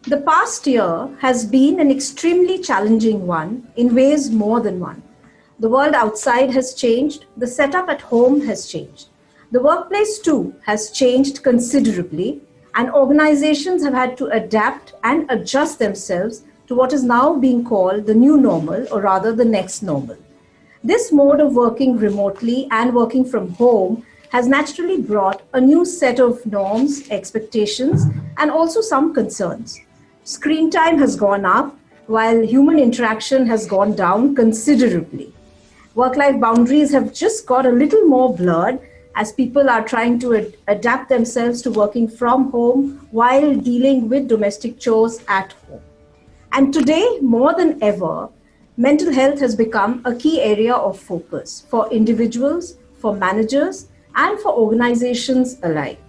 The past year has been an extremely challenging one in ways more than one. The world outside has changed, the setup at home has changed. The workplace too has changed considerably, and organizations have had to adapt and adjust themselves to what is now being called the new normal, or rather the next normal. This mode of working remotely and working from home has naturally brought a new set of norms, expectations, and also some concerns. Screen time has gone up, while human interaction has gone down considerably. Work-life boundaries have just got a little more blurred as people are trying to adapt themselves to working from home while dealing with domestic chores at home. And today, more than ever, mental health has become a key area of focus for individuals, for managers, and for organizations alike.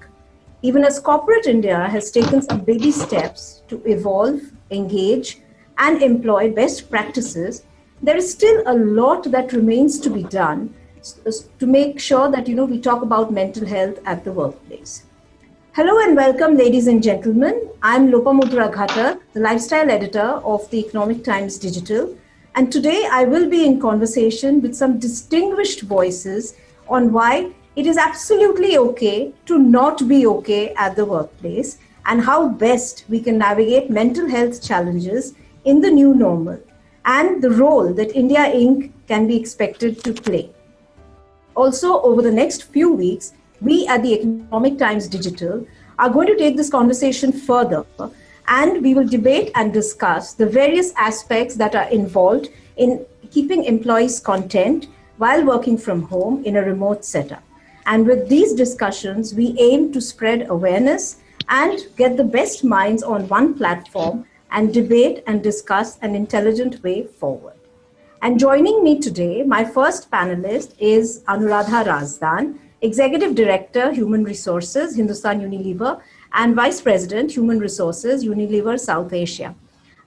Even as corporate India has taken some baby steps to evolve, engage, and employ best practices, there is still a lot that remains to be done to make sure that we talk about mental health at the workplace. Hello and welcome, ladies and gentlemen. I'm Lopamudra Ghatak, the lifestyle editor of the Economic Times Digital, and today I will be in conversation with some distinguished voices on why it is absolutely okay to not be okay at the workplace and how best we can navigate mental health challenges in the new normal and the role that India Inc. can be expected to play. Also, over the next few weeks, we at the Economic Times Digital are going to take this conversation further, and we will debate and discuss the various aspects that are involved in keeping employees content while working from home in a remote setup. And with these discussions, we aim to spread awareness and get the best minds on one platform and debate and discuss an intelligent way forward. And joining me today, my first panelist is Anuradha Rajasthan, Executive Director, Human Resources, Hindustan Unilever, and Vice President, Human Resources, Unilever South Asia.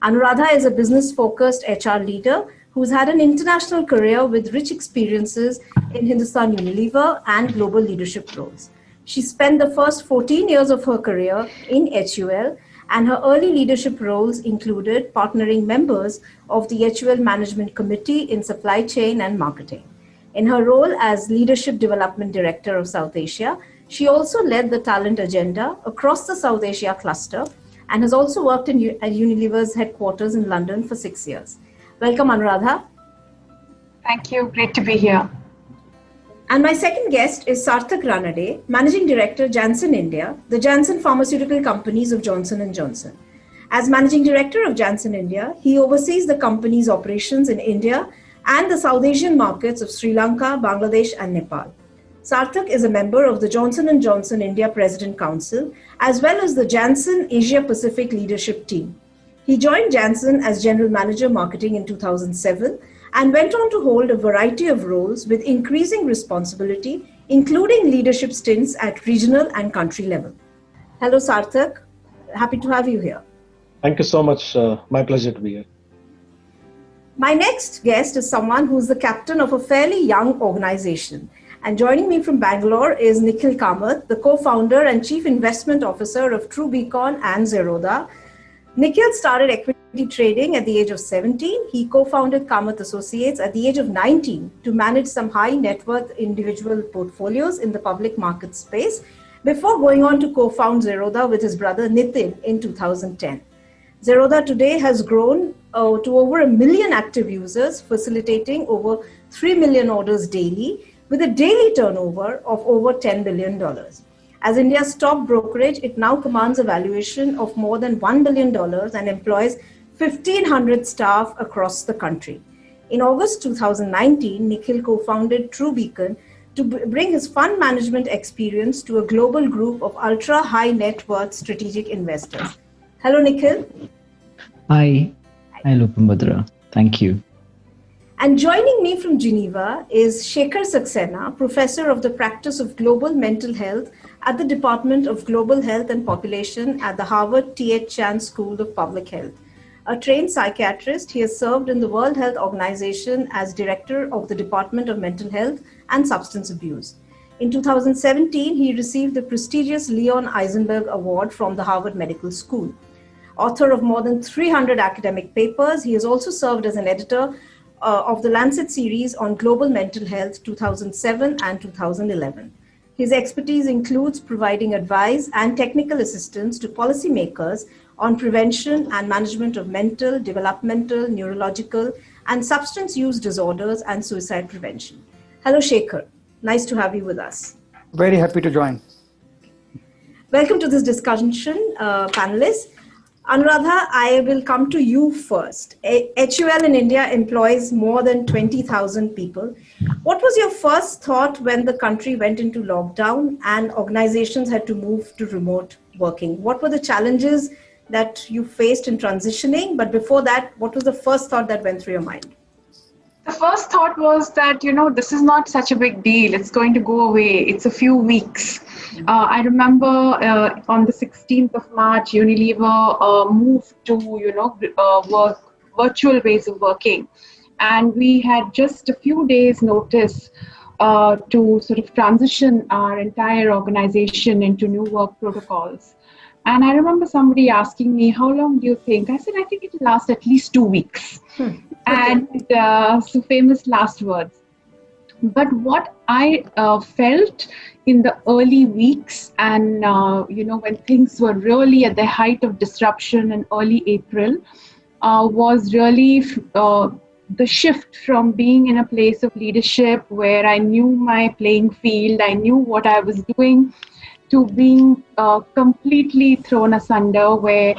Anuradha is a business-focused HR leader who's had an international career with rich experiences in Hindustan Unilever and global leadership roles. She spent the first 14 years of her career in HUL, and her early leadership roles included partnering members of the HUL Management Committee in supply chain and marketing. In her role as Leadership Development Director of South Asia, she also led the talent agenda across the South Asia cluster and has also worked at Unilever's headquarters in London for 6 years. Welcome, Anuradha. Thank you. Great to be here. And my second guest is Sarthak Ranade, Managing Director, Janssen India, the Janssen Pharmaceutical Companies of Johnson & Johnson. As Managing Director of Janssen India, he oversees the company's operations in India and the South Asian markets of Sri Lanka, Bangladesh, and Nepal. Sarthak is a member of the Johnson & Johnson India President Council, as well as the Janssen Asia Pacific Leadership Team. He joined Janssen as General Manager Marketing in 2007 and went on to hold a variety of roles with increasing responsibility, including leadership stints at regional and country level. Hello, Sarthak. Happy to have you here. Thank you so much. My pleasure to be here. My next guest is someone who's the captain of a fairly young organization. And joining me from Bangalore is Nikhil Kamath, the co-founder and chief investment officer of TrueBeacon and Zerodha. Nikhil started equity trading at the age of 17. He co-founded Kamath Associates at the age of 19 to manage some high net worth individual portfolios in the public market space before going on to co-found Zerodha with his brother Nitin in 2010. Zerodha today has grown to over 1 million active users, facilitating over 3 million orders daily with a daily turnover of over $10 billion. As India's top brokerage, it now commands a valuation of more than $1 billion and employs 1,500 staff across the country. In August 2019, Nikhil co-founded TrueBeacon to bring his fund management experience to a global group of ultra-high net worth strategic investors. Hello, Nikhil. Hi. Hi, Lopamudra. Thank you. And joining me from Geneva is Shekhar Saxena, Professor of the Practice of Global Mental Health at the Department of Global Health and Population at the Harvard T.H. Chan School of Public Health. A trained psychiatrist, he has served in the World Health Organization as Director of the Department of Mental Health and Substance Abuse. In 2017, he received the prestigious Leon Eisenberg Award from the Harvard Medical School. author of more than 300 academic papers. He has also served as an editor of the Lancet series on global mental health 2007 and 2011. His expertise includes providing advice and technical assistance to policymakers on prevention and management of mental, developmental, neurological, and substance use disorders and suicide prevention. Hello, Shekhar. Nice to have you with us. Very happy to join. Welcome to this discussion, panelists. Anuradha, I will come to you first. HUL in India employs more than 20,000 people. What was your first thought when the country went into lockdown and organizations had to move to remote working? What were the challenges that you faced in transitioning? But before that, what was the first thought that went through your mind? The first thought was that, this is not such a big deal. It's going to go away. It's a few weeks. I remember on the 16th of March, Unilever moved to, virtual ways of working. And we had just a few days notice to sort of transition our entire organization into new work protocols. And I remember somebody asking me, how long do you think? I said, I think it will last at least 2 weeks. And so famous last words. But what I felt in the early weeks and, when things were really at the height of disruption in early April, was really the shift from being in a place of leadership where I knew my playing field, I knew what I was doing, to being completely thrown asunder where,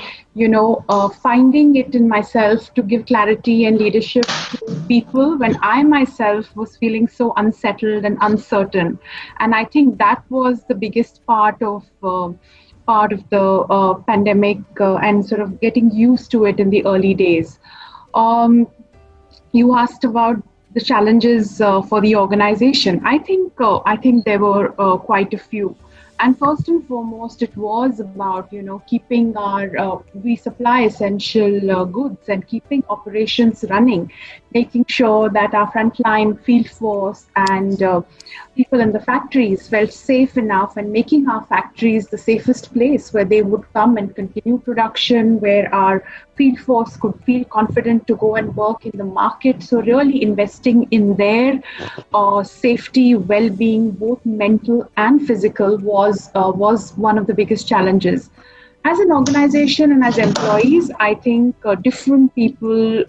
finding it in myself to give clarity and leadership to people when I myself was feeling so unsettled and uncertain. And I think that was the biggest part of the pandemic and sort of getting used to it in the early days. You asked about the challenges for the organization. I think there were quite a few. And first and foremost, it was about, keeping we supply essential goods and keeping operations running, making sure that our frontline field force and people in the factories felt safe enough and making our factories the safest place where they would come and continue production, where our field force could feel confident to go and work in the market. So really investing in their safety, well-being, both mental and physical, was one of the biggest challenges. As an organization and as employees, I think different people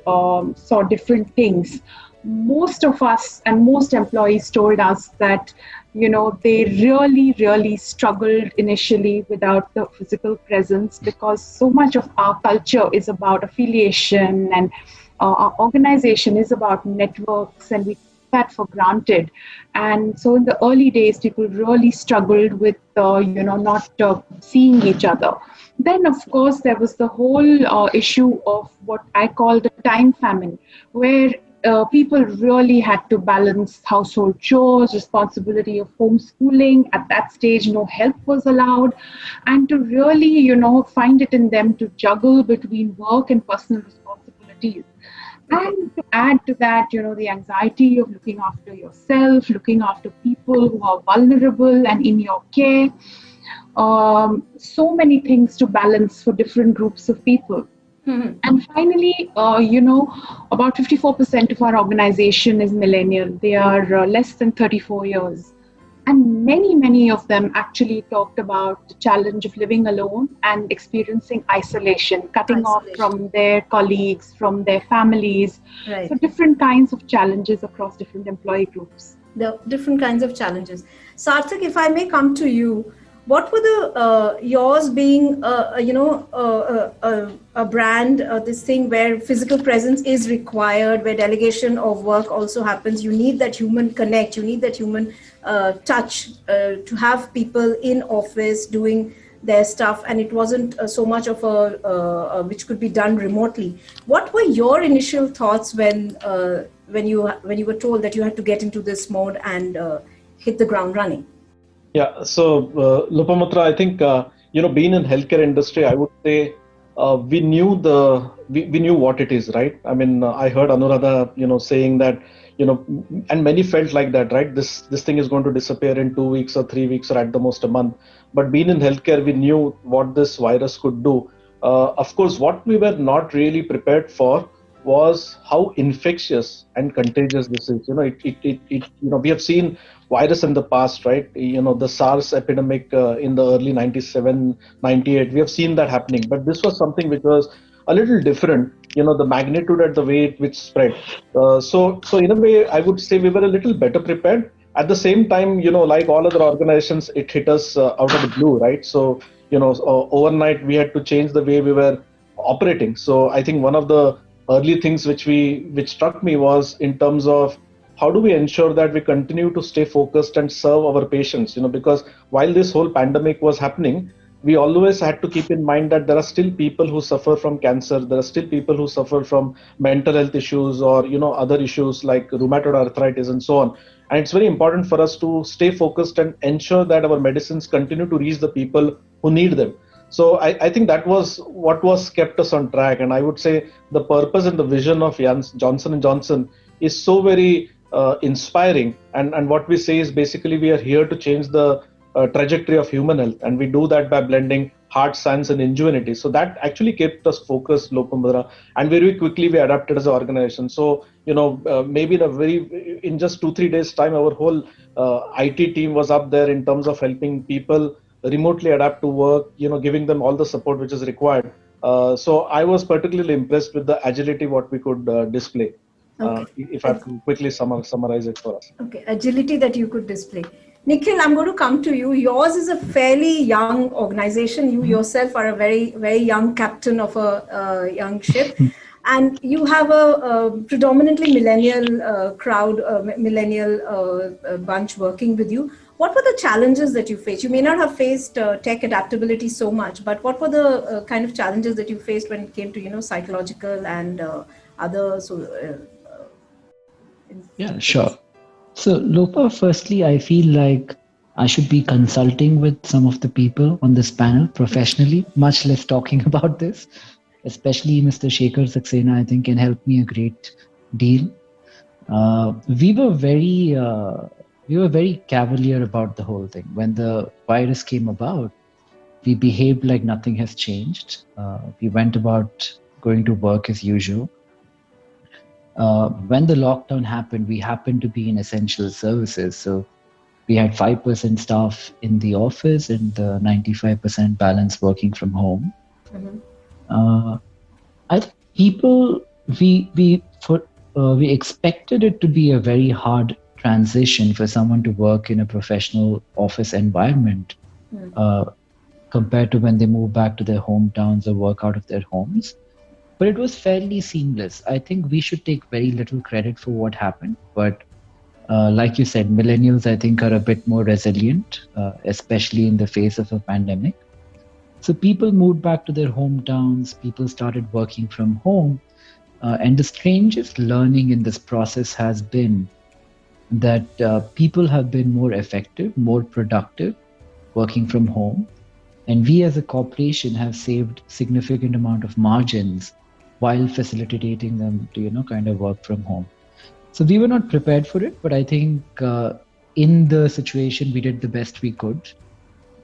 saw different things. Most of us and most employees told us that, they really, really struggled initially without the physical presence, because so much of our culture is about affiliation and our organization is about networks, and we take that for granted. And so in the early days, people really struggled with, not seeing each other. Then, of course, there was the whole issue of what I call the time famine, where people really had to balance household chores, responsibility of homeschooling. At that stage, no help was allowed. And to really, find it in them to juggle between work and personal responsibilities. And to add to that, the anxiety of looking after yourself, looking after people who are vulnerable and in your care. So many things to balance for different groups of people. Mm-hmm. And finally, about 54% of our organization is millennial. They are less than 34 years. And many of them actually talked about the challenge of living alone and experiencing isolation, cutting off from their colleagues, from their families. Right. So different kinds of challenges across different employee groups. The different kinds of challenges. Sarthak, if I may come to you, what were the yours being a brand, this thing where physical presence is required, where delegation of work also happens? You need that human connect, you need that human touch to have people in office doing their stuff, and it wasn't so much of a which could be done remotely. What were your initial thoughts when you were told that you had to get into this mode and hit the ground running? Yeah, so Lopamatra, I think being in healthcare industry, I would say we knew what it is, right? I mean, I heard Anuradha, saying that, and many felt like that, right? This thing is going to disappear in 2 weeks or 3 weeks or at the most a month. But being in healthcare, we knew what this virus could do. Of course, what we were not really prepared for was how infectious and contagious this is. We have seen virus in the past, right? The SARS epidemic in the early 97, 98, we have seen that happening. But this was something which was a little different, the magnitude at the way which spread. So in a way, I would say we were a little better prepared. At the same time, like all other organizations, it hit us out of the blue, right? So, overnight we had to change the way we were operating. So I think one of the early things which struck me was in terms of how do we ensure that we continue to stay focused and serve our patients, because while this whole pandemic was happening, we always had to keep in mind that there are still people who suffer from cancer, there are still people who suffer from mental health issues or other issues like rheumatoid arthritis and so on. And it's very important for us to stay focused and ensure that our medicines continue to reach the people who need them. So I think that was what was kept us on track. And I would say the purpose and the vision of Johnson & Johnson is so very inspiring. And what we say is basically we are here to change the trajectory of human health. And we do that by blending hard science and ingenuity. So that actually kept us focused, Lopamudra. And very quickly we adapted as an organization. So, maybe in just 2-3 days time, our whole IT team was up there in terms of helping people remotely adapt to work, giving them all the support which is required. So I was particularly impressed with the agility what we could display. Okay. If I have to quickly summarize it for us. Okay, agility that you could display. Nikhil, I'm going to come to you. Yours is a fairly young organization. You yourself are a very, very young captain of a young ship. And you have a predominantly millennial crowd, millennial bunch working with you. What were the challenges that you faced? You may not have faced tech adaptability so much, but what were the kind of challenges that you faced when it came to, psychological and other... Yeah, sure. So, Lopa, firstly, I feel like I should be consulting with some of the people on this panel professionally, much less talking about this. Especially Mr. Shekhar Saxena, I think, can help me a great deal. We were very cavalier about the whole thing. When the virus came about, we behaved like nothing has changed. We went about going to work as usual. When the lockdown happened, we happened to be in essential services. So we had 5% staff in the office and the 95% balance working from home. Mm-hmm. I think people, we expected it to be a very hard transition for someone to work in a professional office environment compared to when they move back to their hometowns or work out of their homes. But it was fairly seamless. I think we should take very little credit for what happened. But like you said, millennials, I think, are a bit more resilient, especially in the face of a pandemic. So people moved back to their hometowns. People started working from home. And the strangest learning in this process has been that people have been more effective, more productive working from home. And we as a corporation have saved significant amount of margins while facilitating them to, kind of work from home. So we were not prepared for it, but I think in the situation, we did the best we could.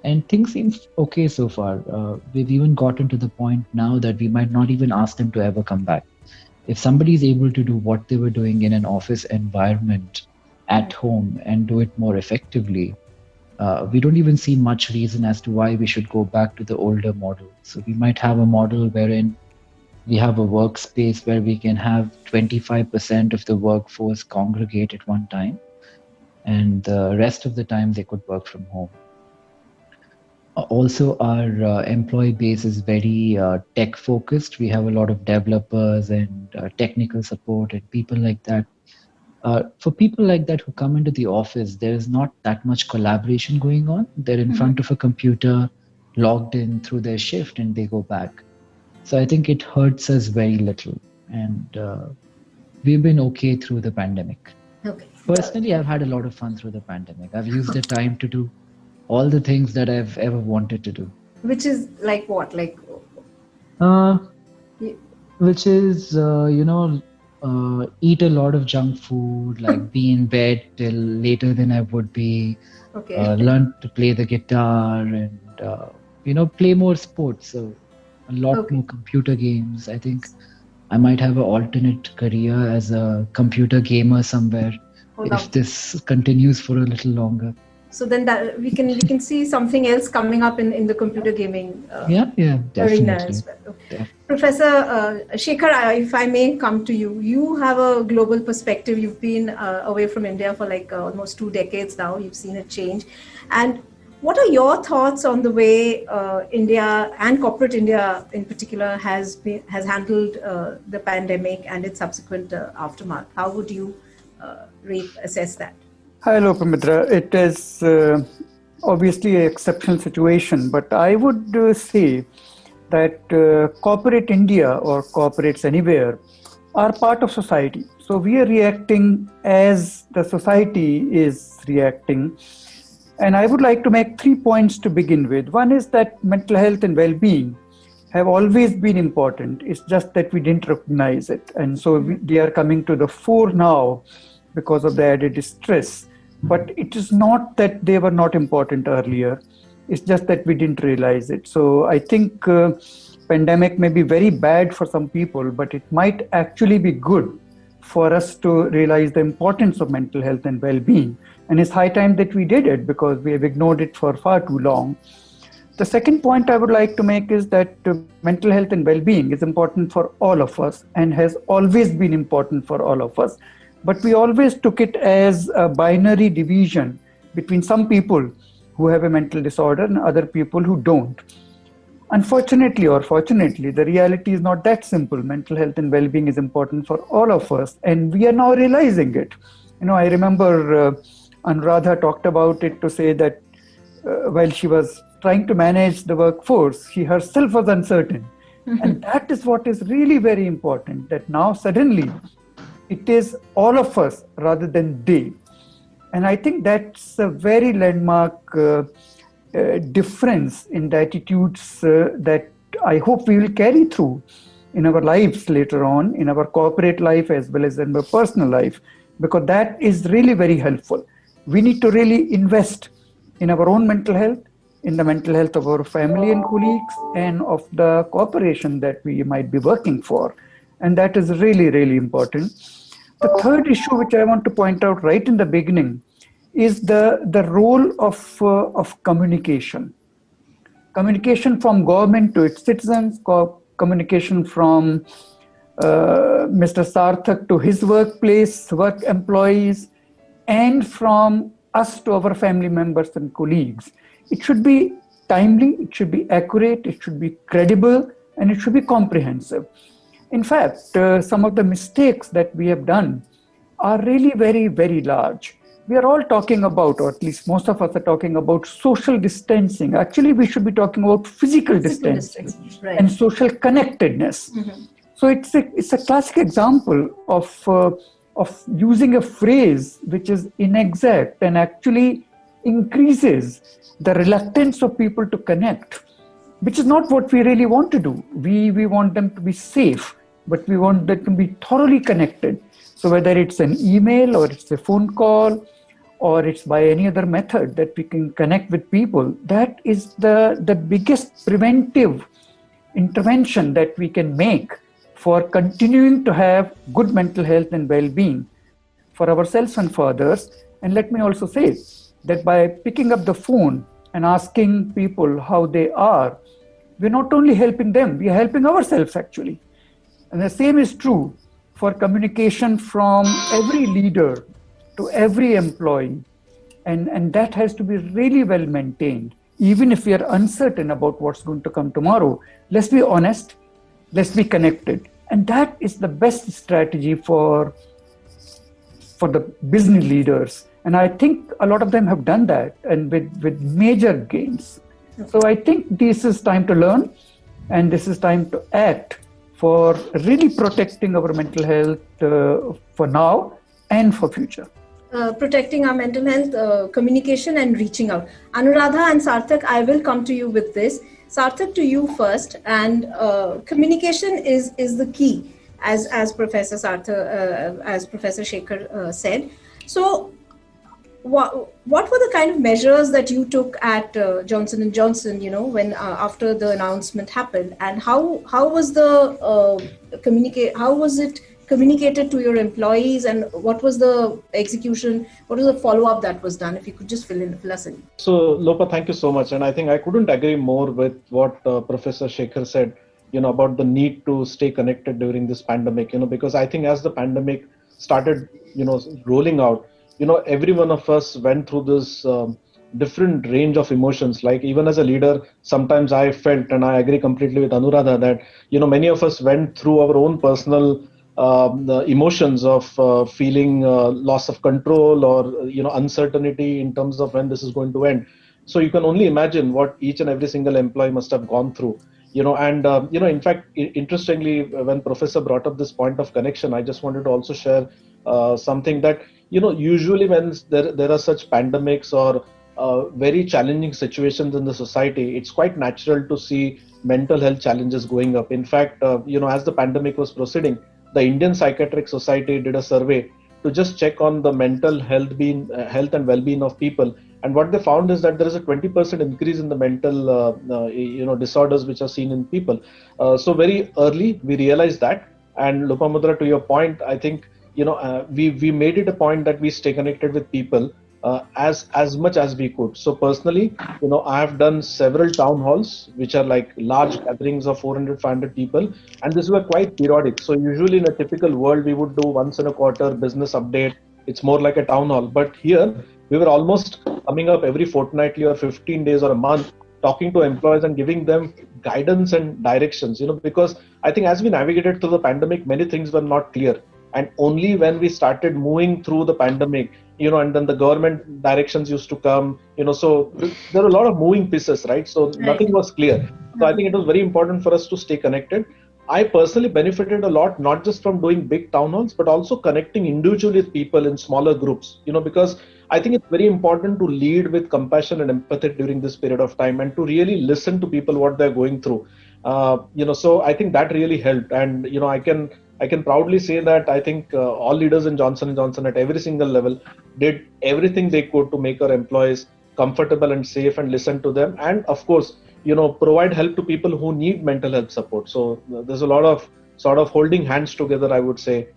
And things seem okay so far. We've even gotten to the point now that we might not even ask them to ever come back. If somebody is able to do what they were doing in an office environment at home and do it more effectively, we don't even see much reason as to why we should go back to the older model. So we might have a model wherein we have a workspace where we can have 25% of the workforce congregate at one time, and the rest of the time they could work from home. Also, our employee base is very tech focused. We have a lot of developers and technical support and people like that. For people like that who come into the office, there is not that much collaboration going on. They're in front of a computer, logged in through their shift, and they go back. So I think it hurts us very little. And we've been okay through the pandemic. Okay. Personally, I've had a lot of fun through the pandemic. I've used the time to do all the things that I've ever wanted to do. Which is like what? Which is, eat a lot of junk food, like be in bed till later than I would be, learn to play the guitar and, play more sports. So a lot more computer games. I think I might have an alternate career as a computer gamer somewhere if this continues for a little longer. So then that we can see something else coming up in the computer gaming arena as well. Yeah. Professor Shekhar, if I may come to you, you have a global perspective. You've been away from India for like almost 2 decades now. You've seen it change. And what are your thoughts on the way India and corporate India in particular has handled the pandemic and its subsequent aftermath? How would you assess that? Hi, Lopamitra. It is obviously an exceptional situation, but I would say that corporate India or corporates anywhere are part of society. So we are reacting as the society is reacting. And I would like to make 3 points to begin with. One is that mental health and well-being have always been important. It's just that we didn't recognize it. And so they are coming to the fore now because of the added stress. But it is not that they were not important earlier. It's just that we didn't realize it. So I think pandemic may be very bad for some people, but it might actually be good for us to realize the importance of mental health and well-being. And it's high time that we did it because we have ignored it for far too long. The second point I would like to make is that mental health and well-being is important for all of us and has always been important for all of us. But we always took it as a binary division between some people who have a mental disorder and other people who don't. Unfortunately or fortunately, the reality is not that simple. Mental health and well-being is important for all of us, and we are now realizing it. I remember Anuradha talked about it to say that while she was trying to manage the workforce, she herself was uncertain. And that is what is really very important, that now suddenly it is all of us rather than they. And I think that's a very landmark difference in the attitudes that I hope we will carry through in our lives later on, in our corporate life as well as in our personal life, because that is really very helpful. We need to really invest in our own mental health, in the mental health of our family and colleagues, and of the corporation that we might be working for. And that is really, really important. The third issue which I want to point out right in the beginning is the role of communication. Communication from government to its citizens, communication from Mr. Sarthak to his workplace, work employees, and from us to our family members and colleagues. It should be timely, it should be accurate, it should be credible, and it should be comprehensive. In fact, some of the mistakes that we have done are really very, very large. We are all talking about, or at least most of us are talking about, social distancing. Actually, we should be talking about physical distancing right, and social connectedness. So it's a classic example of using a phrase which is inexact and actually increases the reluctance of people to connect, which is not what we really want to do. We want them to be safe, but we want them to be thoroughly connected. So whether it's an email or it's a phone call or it's by any other method that we can connect with people, that is the biggest preventive intervention that we can make for continuing to have good mental health and well-being for ourselves and for others. And let me also say that by picking up the phone and asking people how they are, we're not only helping them, we are helping ourselves actually. And the same is true for communication from every leader to every employee. And that has to be really well maintained. Even if we are uncertain about what's going to come tomorrow, let's be honest, let's be connected. And that is the best strategy for the business leaders. And I think a lot of them have done that, and with major gains. So I think this is time to learn, and this is time to act for really protecting our mental health for now and for future. Protecting our mental health, communication and reaching out. Anuradha and Sarthak, I will come to you with this. Sarthak, to you first. And communication is the key, as Professor Sarthak, as Professor Shekhar said. So what were the kind of measures that you took at Johnson and Johnson, when after the announcement happened, and how was it communicated to your employees, and what was the execution, what was the follow-up that was done? If you could just fill us in. So Lopa, thank you so much. And I think I couldn't agree more with what Professor Shekhar said, about the need to stay connected during this pandemic, because I think as the pandemic started, rolling out, every one of us went through this different range of emotions. Like even as a leader, sometimes I felt, and I agree completely with Anuradha, that, many of us went through our own personal the emotions of feeling loss of control or uncertainty in terms of when this is going to end. So you can only imagine what each and every single employee must have gone through. In fact, interestingly, when Professor brought up this point of connection, I just wanted to also share something that usually when there are such pandemics or very challenging situations in the society, it's quite natural to see mental health challenges going up. In fact, as the pandemic was proceeding, the Indian Psychiatric Society did a survey to just check on the mental health and well-being of people. And what they found is that there is a 20% increase in the mental disorders which are seen in people. So very early we realized that. And Lopamudra, to your point, I think we made it a point that we stay connected with people as much as we could. So personally, I have done several town halls, which are like large gatherings of 400, 500 people, and these were quite periodic. So usually in a typical world, we would do once in a quarter business update. It's more like a town hall. But here, we were almost coming up every fortnightly or 15 days or a month, talking to employees and giving them guidance and directions, because I think as we navigated through the pandemic, many things were not clear. And only when we started moving through the pandemic, and then the government directions used to come, so there are a lot of moving pieces, right? So nothing was clear. So I think it was very important for us to stay connected. I personally benefited a lot, not just from doing big town halls, but also connecting individually with people in smaller groups, because I think it's very important to lead with compassion and empathy during this period of time and to really listen to people, what they're going through. So I think that really helped. And, I can proudly say that I think all leaders in Johnson & Johnson at every single level did everything they could to make our employees comfortable and safe and listen to them. And of course, provide help to people who need mental health support. So there's a lot of sort of holding hands together, I would say,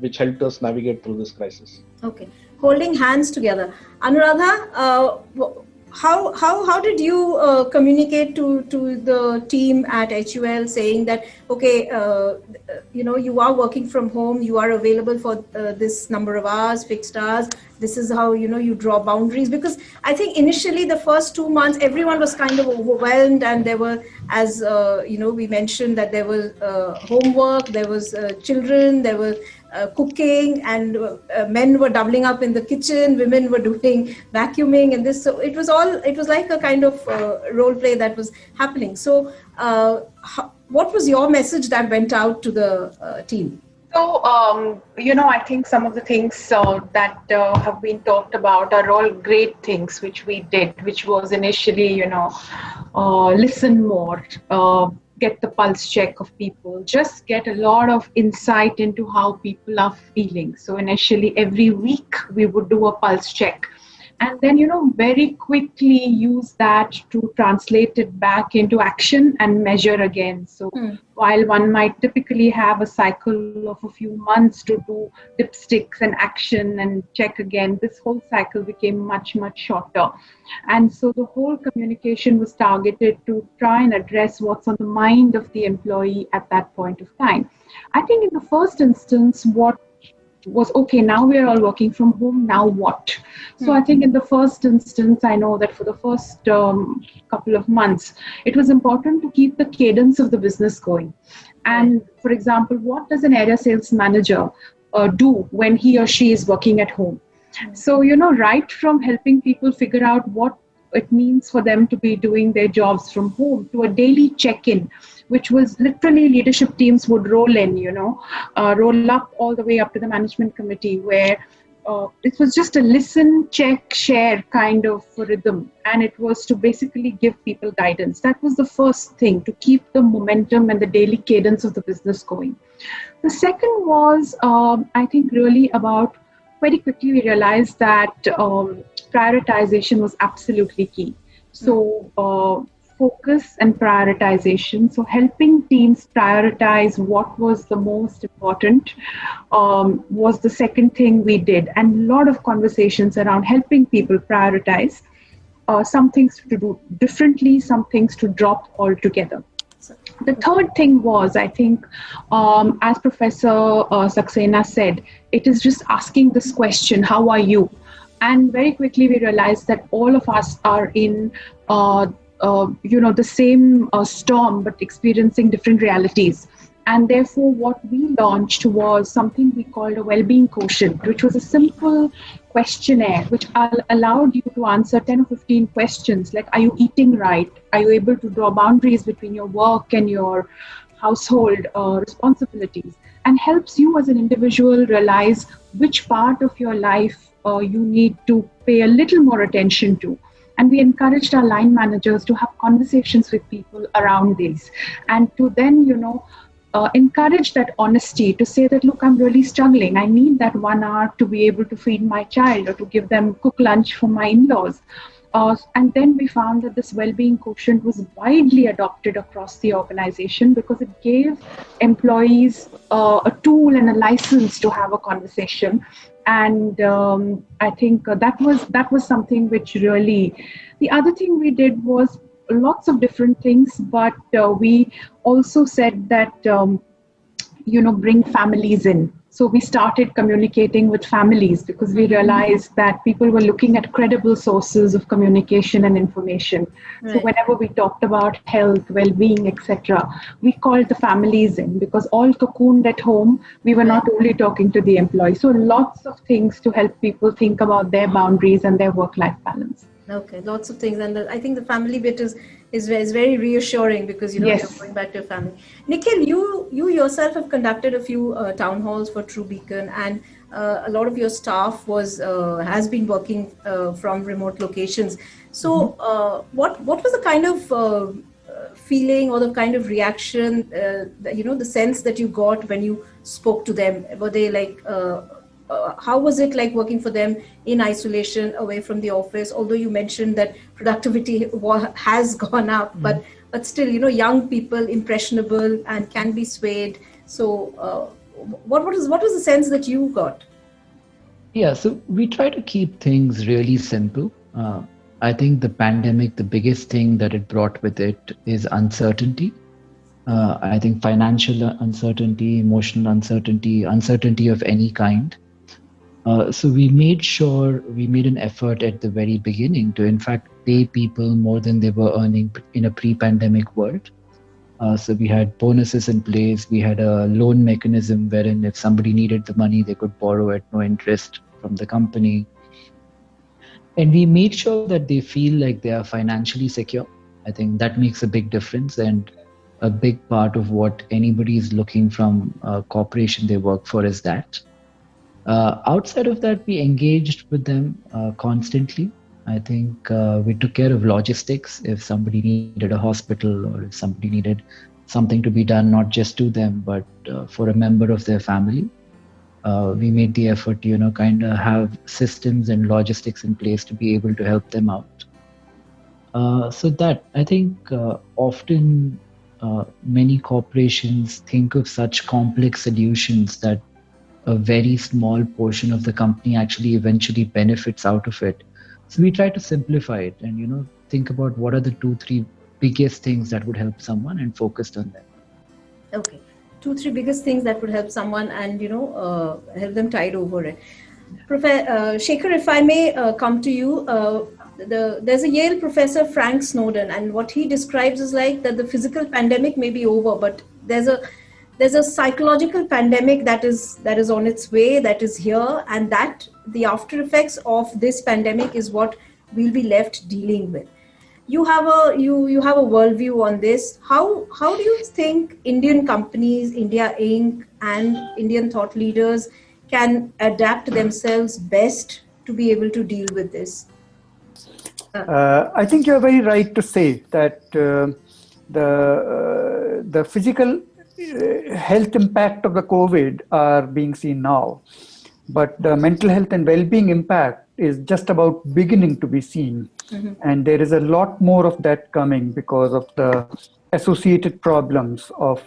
which helped us navigate through this crisis. Okay. Holding hands together. Anuradha, how did you communicate to the team at HUL saying that, okay, you are working from home, you are available for this number of hours, fixed hours, this is how, you draw boundaries? Because I think initially the first 2 months, everyone was kind of overwhelmed, and there were, as, we mentioned that there was homework, there was children, there was cooking, and men were doubling up in the kitchen, women were doing vacuuming, and this. So it was like a kind of role play that was happening. So what was your message that went out to the team? So, I think some of the things that have been talked about are all great things which we did, which was initially, listen more, get the pulse check of people, just get a lot of insight into how people are feeling. So initially every week we would do a pulse check, and then, very quickly use that to translate it back into action and measure again. So while one might typically have a cycle of a few months to do dipsticks and action and check again, this whole cycle became much, much shorter. And so the whole communication was targeted to try and address what's on the mind of the employee at that point of time. I think in the first instance, what was, okay, now we are all working from home, now what? So I think in the first instance, I know that for the first couple of months, it was important to keep the cadence of the business going. And for example, what does an area sales manager do when he or she is working at home? So, right from helping people figure out what it means for them to be doing their jobs from home to a daily check-in, which was literally leadership teams would roll in, roll up all the way up to the management committee, where it was just a listen, check, share kind of rhythm. And it was to basically give people guidance. That was the first thing, to keep the momentum and the daily cadence of the business going. The second was, I think, really about very quickly we realized that prioritization was absolutely key. So focus and prioritization. So helping teams prioritize what was the most important was the second thing we did. And a lot of conversations around helping people prioritize some things to do differently, some things to drop altogether. The third thing was, I think, as Professor Saxena said, it is just asking this question, how are you? And very quickly we realized that all of us are in the same storm, but experiencing different realities. And therefore, what we launched was something we called a well-being quotient, which was a simple questionnaire which allowed you to answer 10 or 15 questions like, are you eating right? Are you able to draw boundaries between your work and your household responsibilities? And helps you as an individual realize which part of your life you need to pay a little more attention to. And we encouraged our line managers to have conversations with people around these and to then, encourage that honesty to say that, look, I'm really struggling. I need that 1 hour to be able to feed my child or to give them cook lunch for my in-laws. And then we found that this well-being quotient was widely adopted across the organization because it gave employees a tool and a license to have a conversation. And I think that was something which really, the other thing we did was lots of different things, but we also said that, bring families in. So we started communicating with families because we realized that people were looking at credible sources of communication and information. Right. So whenever we talked about health, well-being, etc., we called the families in because all cocooned at home, we were not only talking to the employees. So lots of things to help people think about their boundaries and their work-life balance. Okay, lots of things, and I think the family bit is very reassuring because yes. You're going back to your family. Nikhil, you yourself have conducted a few town halls for True Beacon, and a lot of your staff has been working from remote locations. So, what was the kind of feeling or the kind of reaction, the sense that you got when you spoke to them? Were they like? How was it like working for them in isolation away from the office? Although you mentioned that productivity has gone up, but still, young people, impressionable and can be swayed. So what was the sense that you got? Yeah, so we try to keep things really simple. I think the pandemic, the biggest thing that it brought with it is uncertainty. I think financial uncertainty, emotional uncertainty of any kind. So we made an effort at the very beginning to, in fact, pay people more than they were earning in a pre-pandemic world. So we had bonuses in place. We had a loan mechanism wherein if somebody needed the money, they could borrow at no interest from the company. And we made sure that they feel like they are financially secure. I think that makes a big difference and a big part of what anybody is looking from a corporation they work for is that. Outside of that, we engaged with them constantly. I think we took care of logistics. If somebody needed a hospital or if somebody needed something to be done, not just to them, but for a member of their family, we made the effort to, kind of have systems and logistics in place to be able to help them out. So that, I think often many corporations think of such complex solutions that a very small portion of the company actually eventually benefits out of it. So we try to simplify it and, think about what are the 2-3 biggest things that would help someone and focused on them. Okay. 2-3 biggest things that would help someone and, help them tide over it. Professor Shekhar, if I may come to you, there's a Yale professor, Frank Snowden, and what he describes is like that the physical pandemic may be over, but there's a psychological pandemic that is on its way, that is here, and that the after effects of this pandemic is what we'll be left dealing with. You have a worldview on this. How do you think Indian companies, India Inc., and Indian thought leaders can adapt themselves best to be able to deal with this? I think you're very right to say that the physical health impact of the COVID are being seen now. but the mental health and well-being impact is just about beginning to be seen. And there is a lot more of that coming because of the associated problems of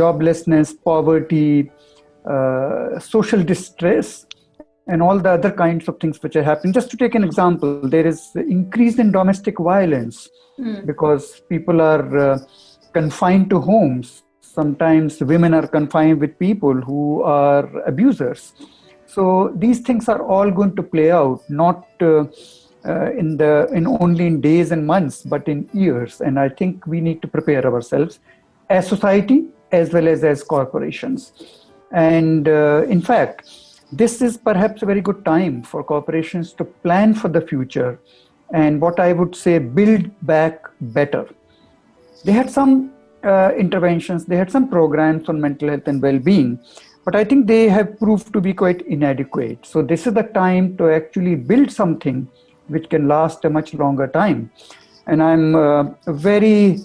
joblessness, poverty, social distress, and all the other kinds of things which are happening. Just to take an example, there is increase in domestic violence because people are confined to homes. Sometimes women are confined with people who are abusers. So these things are all going to play out, not in only in days and months, but in years. And I think we need to prepare ourselves as society as well as corporations. And in fact, this is perhaps a very good time for corporations to plan for the future and what I would say, build back better. They had some interventions, they had some programs on mental health and well-being, but I think they have proved to be quite inadequate. So this is the time to actually build something which can last a much longer time. And I'm very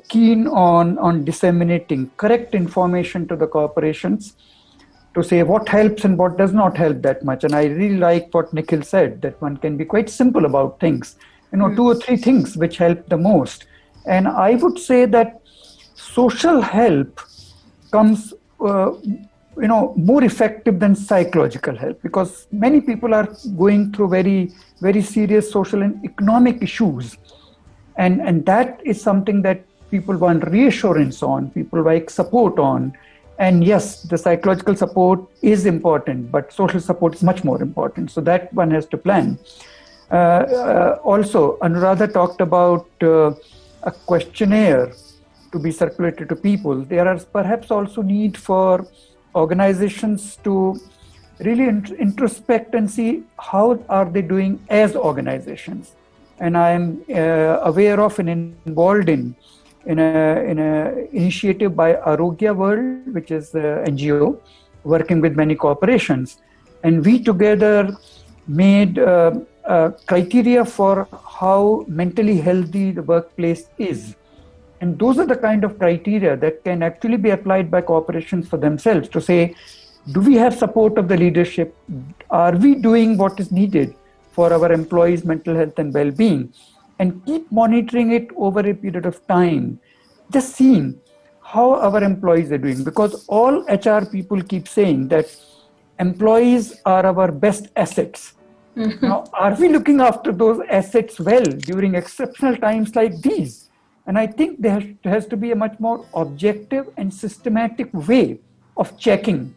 keen on disseminating correct information to the corporations to say what helps and what does not help that much. And I really like what Nikhil said, that one can be quite simple about things, 2 or 3 things which help the most. And I would say that social help comes more effective than psychological help, because many people are going through very, very serious social and economic issues. And that is something that people want reassurance on, people like support on. And yes, the psychological support is important, but social support is much more important. So that one has to plan. Also, Anuradha talked about a questionnaire to be circulated to people. There are perhaps also need for organizations to really introspect and see how are they doing as organizations. And I am aware of and involved in a initiative by Arogya World, which is an NGO working with many corporations. And we together made criteria for how mentally healthy the workplace is. And those are the kind of criteria that can actually be applied by corporations for themselves to say, do we have support of the leadership? Are we doing what is needed for our employees' mental health and well-being? And keep monitoring it over a period of time, just seeing how our employees are doing. Because all HR people keep saying that employees are our best assets. Now, are we looking after those assets well during exceptional times like these? And I think there has to be a much more objective and systematic way of checking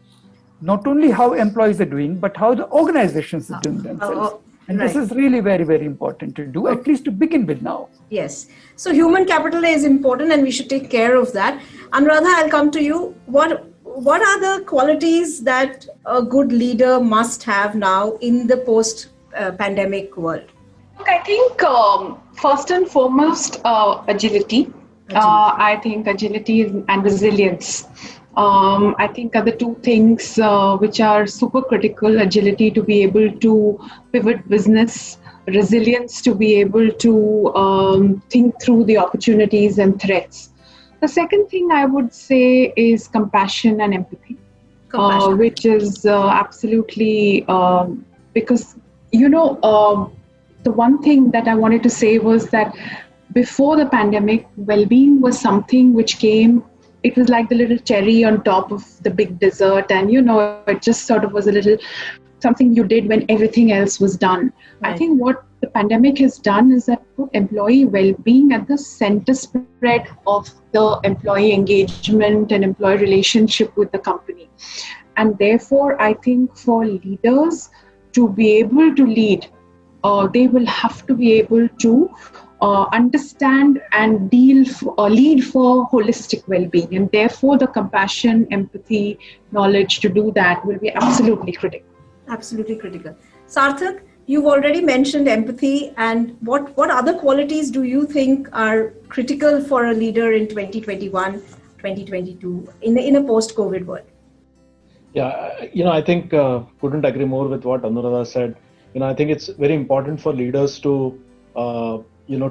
not only how employees are doing, but how the organizations are doing themselves. And this is really very, very important to do, at least to begin with now. Yes. So human capital is important and we should take care of that. Anuradha, I'll come to you. What are the qualities that a good leader must have now in the post-pandemic world? I think first and foremost, agility. I think agility and resilience. I think are the 2 things which are super critical. Agility to be able to pivot business, resilience to be able to think through the opportunities and threats. The second thing I would say is compassion and empathy, which is absolutely because, the one thing that I wanted to say was that before the pandemic, well-being was something which came. It was like the little cherry on top of the big dessert. And, it just sort of was a little something you did when everything else was done. Right. I think what the pandemic has done is that put employee well-being at the center spread of the employee engagement and employee relationship with the company. And therefore, I think for leaders to be able to lead, they will have to be able to understand and lead for holistic well-being, and therefore the compassion, empathy, knowledge to do that will be absolutely critical. Absolutely critical. Sarthak, you've already mentioned empathy, and what other qualities do you think are critical for a leader in 2021, 2022 in a post-COVID world? Yeah, I think couldn't agree more with what Anuradha said. I think it's very important for leaders to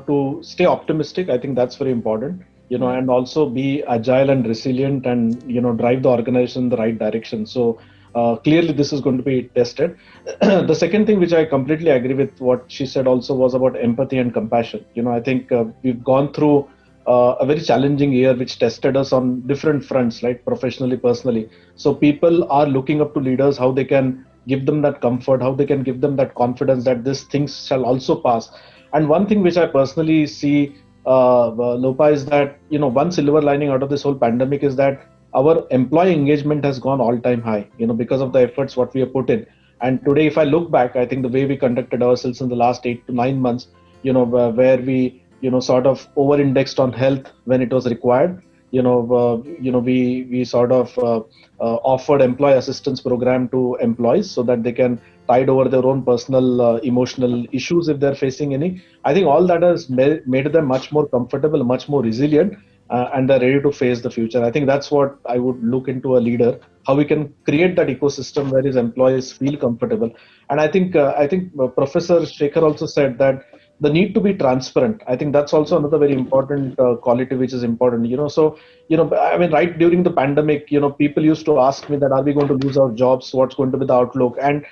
to stay optimistic. I think that's very important, and also be agile and resilient and, drive the organization in the right direction. So clearly this is going to be tested. The second thing which I completely agree with what she said also was about empathy and compassion. I think we've gone through a very challenging year which tested us on different fronts, right? Professionally, personally. So people are looking up to leaders, how they can give them that comfort, how they can give them that confidence that these things shall also pass. And one thing which I personally see, Lopa, is that one silver lining out of this whole pandemic is that our employee engagement has gone all-time high, because of the efforts what we have put in. And today, if I look back, I think the way we conducted ourselves in the last 8 to 9 months, where we sort of over-indexed on health when it was required. We sort of offered employee assistance program to employees so that they can tide over their own personal emotional issues if they're facing any. I think all that has made them much more comfortable, much more resilient, and they're ready to face the future. I think that's what I would look into a leader, how we can create that ecosystem where his employees feel comfortable. And I think Professor Shekhar also said that the need to be transparent. I think that's also another very important quality which is important. I mean, right during the pandemic, people used to ask me that, are we going to lose our jobs? What's going to be the outlook? And,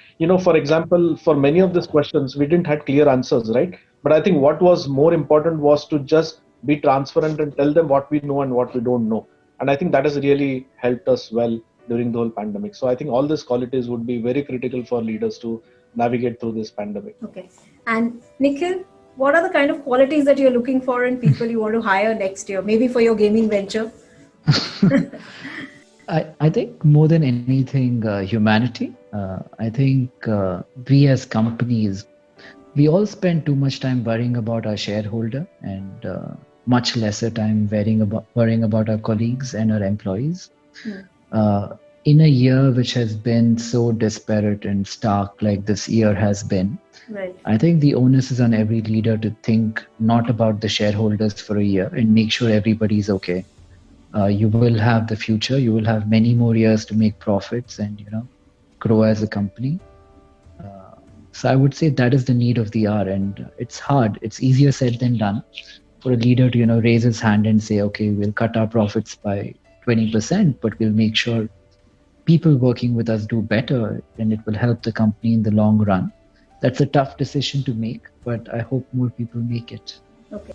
for example, for many of these questions, we didn't have clear answers, right? But I think what was more important was to just be transparent and tell them what we know and what we don't know. And I think that has really helped us well during the whole pandemic. So I think all these qualities would be very critical for leaders to navigate through this pandemic. Okay. And Nikhil, what are the kind of qualities that you're looking for in people you want to hire next year, maybe for your gaming venture? I think more than anything, humanity. I think we as companies, we all spend too much time worrying about our shareholder and much lesser time worrying about our colleagues and our employees. In a year which has been so disparate and stark like this year has been, right, I think the onus is on every leader to think not about the shareholders for a year and make sure everybody's okay. You will have the future. You will have many more years to make profits and grow as a company. So I would say that is the need of the hour, and it's hard. It's easier said than done for a leader to raise his hand and say, okay, we'll cut our profits by 20%, but we'll make sure people working with us do better, and it will help the company in the long run. That's a tough decision to make, but I hope more people make it. Okay.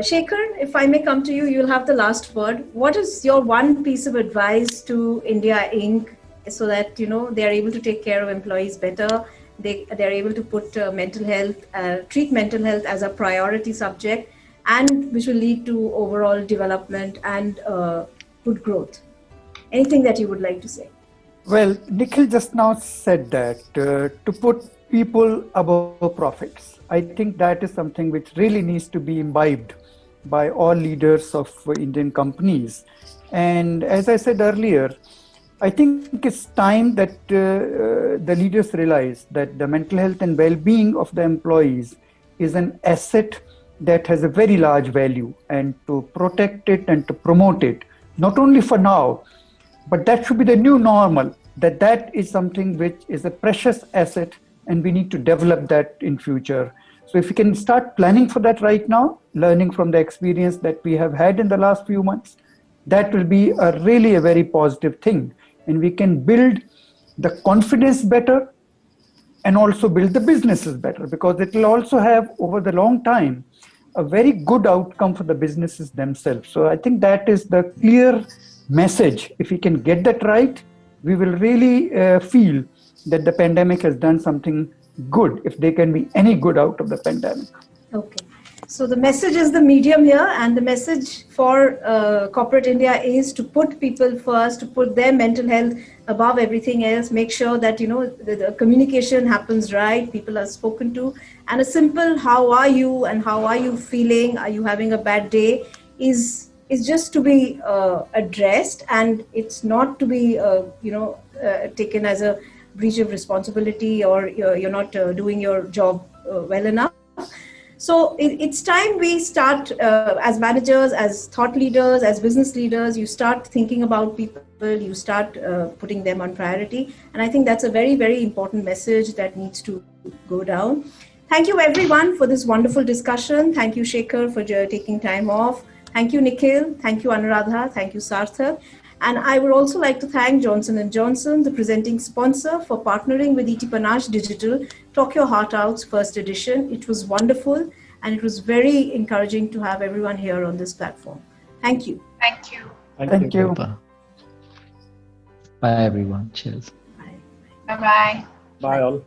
Shekhar, if I may come to you, you'll have the last word. What is your one piece of advice to India Inc. so that, they are able to take care of employees better? They're able to put mental health, treat mental health as a priority subject, and which will lead to overall development and good growth. Anything that you would like to say? Well, Nikhil just now said that to put people above profits. I think that is something which really needs to be imbibed by all leaders of Indian companies. And as I said earlier, I think it's time that the leaders realize that the mental health and well-being of the employees is an asset that has a very large value, and to protect it and to promote it, not only for now, but that should be the new normal, that is something which is a precious asset, and we need to develop that in future. So if we can start planning for that right now, learning from the experience that we have had in the last few months, that will be really a very positive thing. And we can build the confidence better and also build the businesses better, because it will also have, over the long time, a very good outcome for the businesses themselves. So I think that is the clear message. If we can get that right, we will really feel that the pandemic has done something good, if there can be any good out of the pandemic. Okay. So the message is the medium here, and the message for corporate India is to put people first, to put their mental health above everything else, make sure that, the communication happens right, people are spoken to, and a simple how are you and how are you feeling, are you having a bad day, is just to be addressed, and it's not to be, taken as a breach of responsibility, or you're not doing your job well enough. So it's time we start, as managers, as thought leaders, as business leaders, you start thinking about people, you start putting them on priority. And I think that's a very, very important message that needs to go down. Thank you everyone for this wonderful discussion. Thank you, Shekhar, for taking time off. Thank you, Nikhil. Thank you, Anuradha. Thank you, Sarthak. And I would also like to thank Johnson & Johnson, the presenting sponsor, for partnering with ETPanache Digital, Talk Your Heart Out's first edition. It was wonderful, and it was very encouraging to have everyone here on this platform. Thank you. Thank you. Thank you. Bye, everyone. Cheers. Bye. Bye-bye. Bye all.